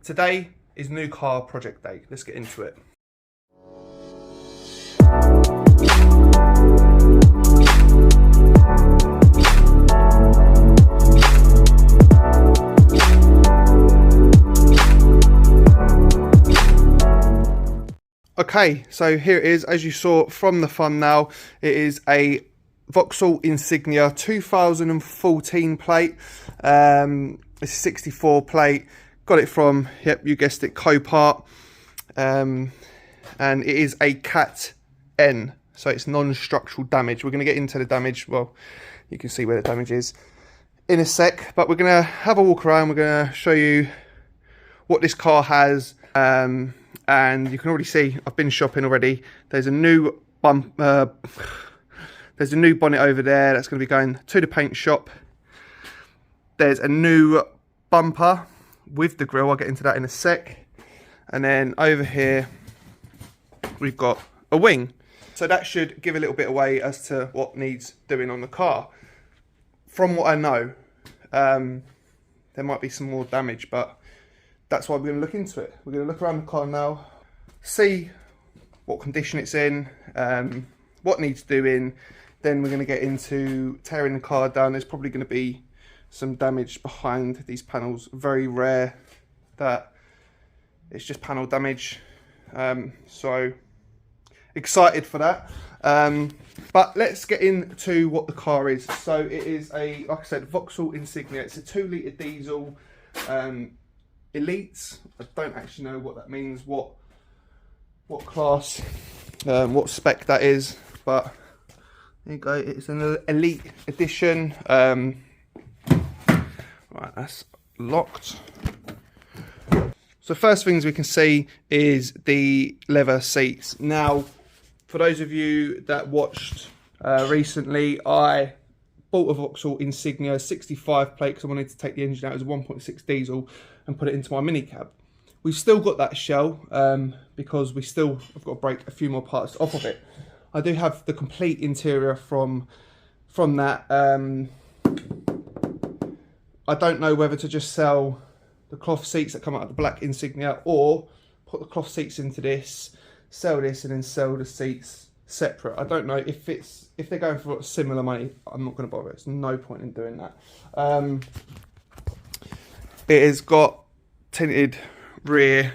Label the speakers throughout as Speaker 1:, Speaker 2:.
Speaker 1: Today is new car project day. Let's get into it. Okay, so here it is. As you saw from the thumbnail, it is a Vauxhall Insignia 2014 plate. It's a 64 plate. Got it from, yep, you guessed it, Copart. And it is a Cat N, so it's non-structural damage. We're going to get into the damage. Well, you can see where the damage is in a sec, but we're going to have a walk around. We're going to show you what this car has. And you can already see I've been shopping already. There's a new there's a new bonnet over there that's going to be going to the paint shop. There's a new bumper with the grille. I'll get into that in a sec. And then over here we've got a wing, so that should give a little bit away as to what needs doing on the car. From what I know, there might be some more damage, but that's why we're going to look into it. We're going to look around the car now, see what condition it's in, what needs doing. Then we're going to get into tearing the car down. There's probably going to be some damage behind these panels. Very rare that it's just panel damage. So excited for that. But let's get into what the car is. So it is a, like I said, Vauxhall Insignia. It's a 2-litre diesel. Elites. I don't actually know what that means, what class, what spec that is, but there you go. It's an elite edition. Right, that's locked. So first things we can see is the leather seats. Now, for those of you that watched recently, I bought a Vauxhall Insignia 65 plate because I wanted to take the engine out as a 1.6 diesel and put it into my mini cab. We've still got that shell because I've got to break a few more parts off of it. I do have the complete interior from that. I don't know whether to just sell the cloth seats that come out of the black Insignia or put the cloth seats into this, sell this, and then sell the seats separate. I don't know if they're going for similar money. I'm not going to bother. It's no point in doing that. It has got tinted rear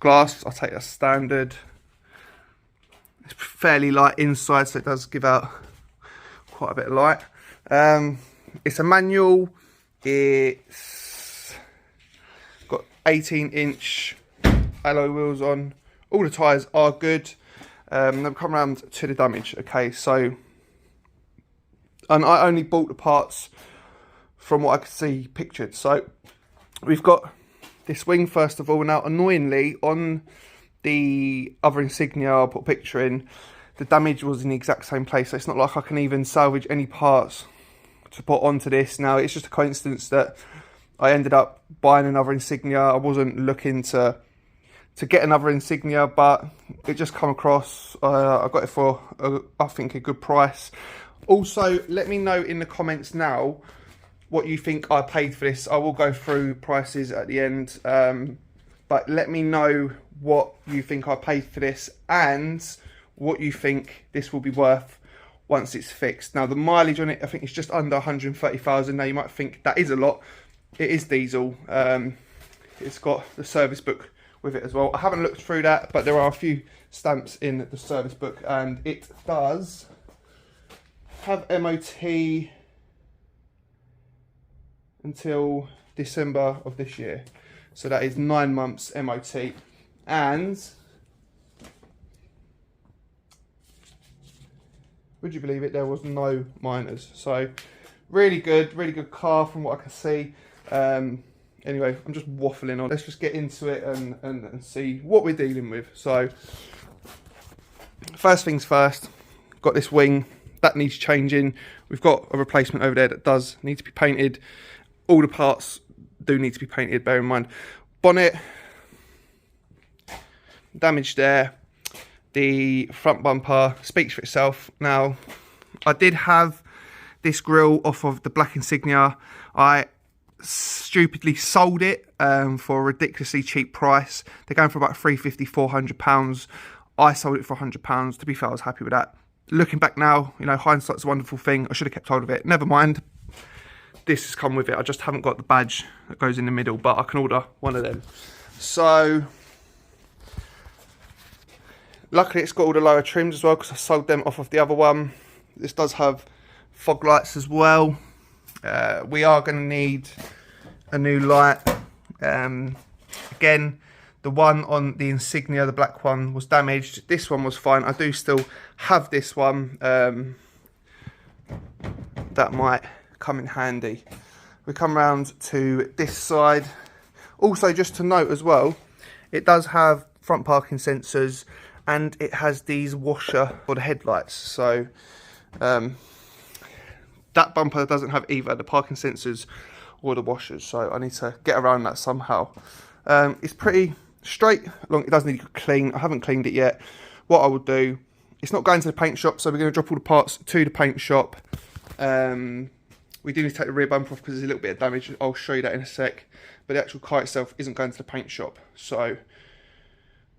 Speaker 1: glass. I'll take that standard. It's fairly light inside, so it does give out quite a bit of light. It's a manual. It's got 18-inch alloy wheels on. All the tyres are good. They've come around to the damage. Okay, so, and I only bought the parts from what I could see pictured. So we've got this wing first of all. Now, annoyingly, on the other Insignia I'll put a picture in, the damage was in the exact same place. So it's not like I can even salvage any parts to put onto this. Now, it's just a coincidence that I ended up buying another Insignia. I wasn't looking to get another Insignia, but it just come across. I got it for, I think, a good price. Also, let me know in the comments now what you think I paid for this. I will go through prices at the end, but let me know what you think I paid for this and what you think this will be worth once it's fixed. Now, the mileage on it, I think it's just under 130,000. Now, you might think that is a lot. It is diesel. It's got the service book with it as well. I haven't looked through that, but there are a few stamps in the service book, and it does have MOT until December of this year, so that is 9 months MOT. And would you believe it, there was no minors. So really good car from what I can see. Anyway, I'm just waffling on. Let's just get into it and see what we're dealing with. So first things first, got this wing that needs changing. We've got a replacement over there that does need to be painted. All the parts do need to be painted, bear in mind. Bonnet, damage there. The front bumper speaks for itself. Now, I did have this grille off of the black Insignia. I stupidly sold it for a ridiculously cheap price. They're going for about £350–400. I sold it for £100. To be fair, I was happy with that. Looking back now, you know, hindsight's a wonderful thing. I should have kept hold of it. Never mind. This has come with it. I just haven't got the badge that goes in the middle, but I can order one of them. So, luckily it's got all the lower trims as well, because I sold them off of the other one. This does have fog lights as well. We are going to need a new light. Again, the one on the Insignia, the black one, was damaged. This one was fine. I do still have this one. That might come in handy. We come round to this side. Also, just to note as well, it does have front parking sensors, and it has these washer for the headlights. So that bumper doesn't have either the parking sensors or the washers, so I need to get around that somehow. It's pretty straight. It does need to clean. I haven't cleaned it yet. What I will do, it's not going to the paint shop, so we're going to drop all the parts to the paint shop. We do need to take the rear bumper off because there's a little bit of damage. I'll show you that in a sec. But the actual car itself isn't going to the paint shop. So,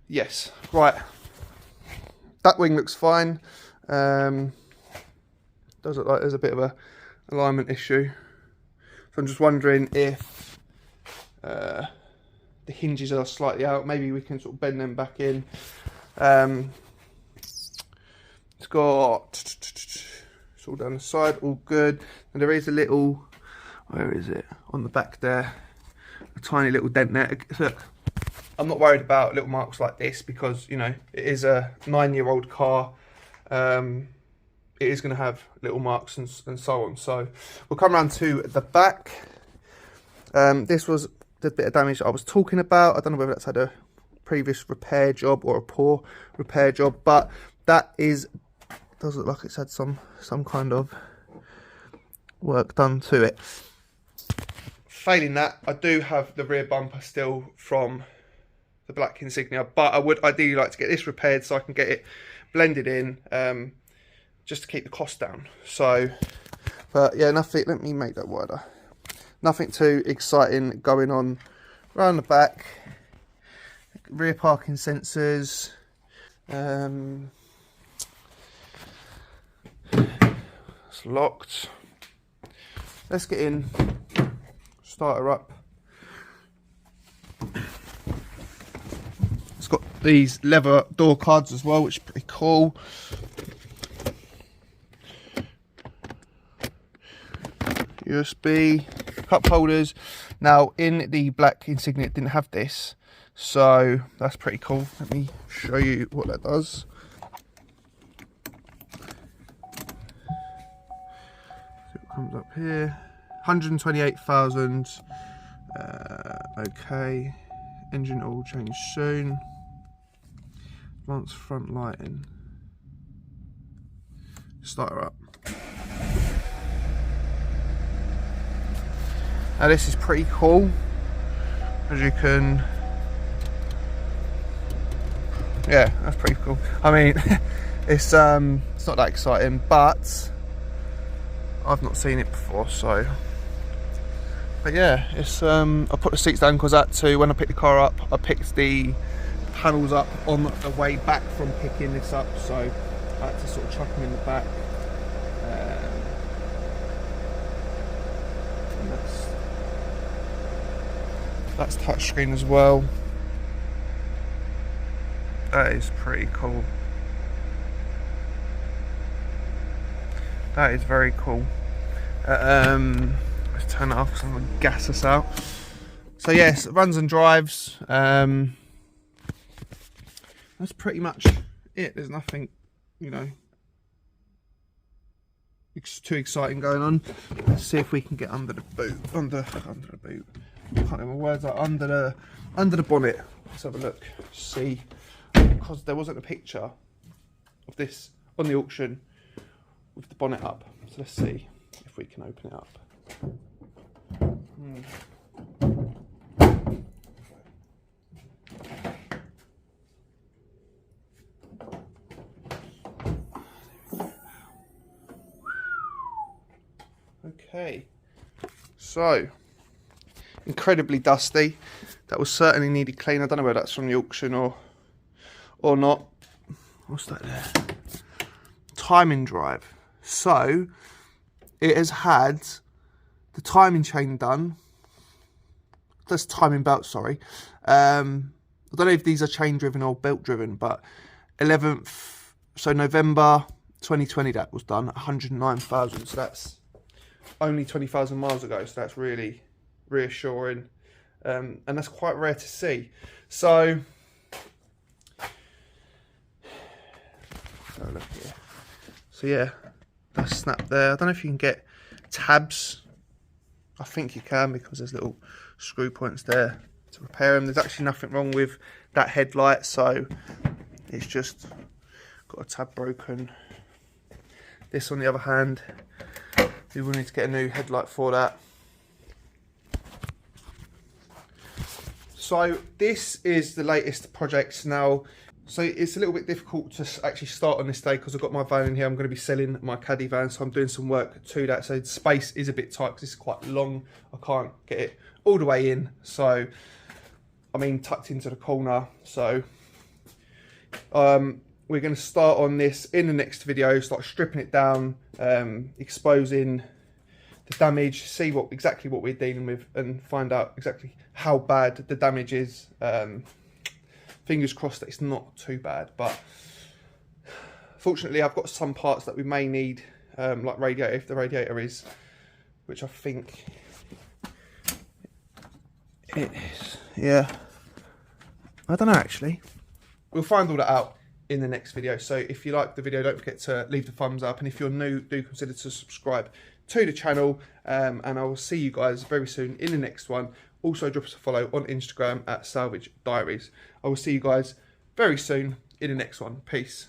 Speaker 1: yes. Right. That wing looks fine. Does look like there's a bit of a alignment issue. So I'm just wondering if the hinges are slightly out. Maybe we can sort of bend them back in. It's got... It's all down the side, all good. And there is a little, where is it? On the back there, a tiny little dent there. Look, I'm not worried about little marks like this because, you know, it is a 9-year-old car. It is going to have little marks and so on. So we'll come around to the back. This was the bit of damage that I was talking about. I don't know whether that's had a previous repair job or a poor repair job, but that is... does look like it's had some kind of work done to it. Failing that, I do have the rear bumper still from the black Insignia, but I would ideally like to get this repaired so I can get it blended in, just to keep the cost down. So, but yeah, nothing. Let me make that wider. Nothing too exciting going on around the back. Rear parking sensors. It's locked. Let's get in, start her up. It's got these leather door cards as well, which is pretty cool. USB cup holders. Now in the black Insignia it didn't have this, so that's pretty cool. Let me show you what that does. Comes up here, 128,000. Okay, engine oil change soon. Advanced front lighting. Start her up. Now this is pretty cool, as you can. Yeah, that's pretty cool. I mean, it's not that exciting, but I've not seen it before, so. But yeah, it's I put the seats down because when I picked the car up, I picked the panels up on the way back from picking this up, so I had to sort of chuck them in the back. And that's touchscreen as well. That is pretty cool. That is very cool. Let's turn it off so I'm going to gas us out. So yes, runs and drives. That's pretty much it. There's nothing, you know, too exciting going on. Let's see if we can get under the boot. Under the boot. I can't remember words are under the bonnet. Let's have a look. See, because there wasn't a picture of this on the auction with the bonnet up. So let's see if we can open it up. Okay, so incredibly dusty. That was certainly needed clean. I don't know whether that's from the auction or not. What's that there? Timing drive. So it has had the timing chain done. That's timing belt, sorry. I don't know if these are chain driven or belt driven, but 11th, so November 2020 that was done, 109,000. So that's only 20,000 miles ago. So that's really reassuring, and that's quite rare to see. So look here. So yeah, that's snapped there. I don't know if you can get tabs. I think you can, because there's little screw points there to repair them. There's actually nothing wrong with that headlight, so it's just got a tab broken. This, on the other hand, we will need to get a new headlight for that. So this is the latest project now. So it's a little bit difficult to actually start on this day because I've got my van in here. I'm going to be selling my caddy van, so I'm doing some work to that. So the space is a bit tight because it's quite long. I can't get it all the way in. So, I mean, tucked into the corner. So we're going to start on this in the next video, start stripping it down, exposing the damage, see exactly what we're dealing with, and find out exactly how bad the damage is. Fingers crossed that it's not too bad, but fortunately I've got some parts that we may need, like radiator, if the radiator is, which I think it is. Yeah, I don't know actually. We'll find all that out in the next video. So if you like the video, don't forget to leave the thumbs up, and if you're new, do consider to subscribe to the channel, and I will see you guys very soon in the next one. Also drop us a follow on Instagram at Salvage Diaries. I will see you guys very soon in the next one. Peace.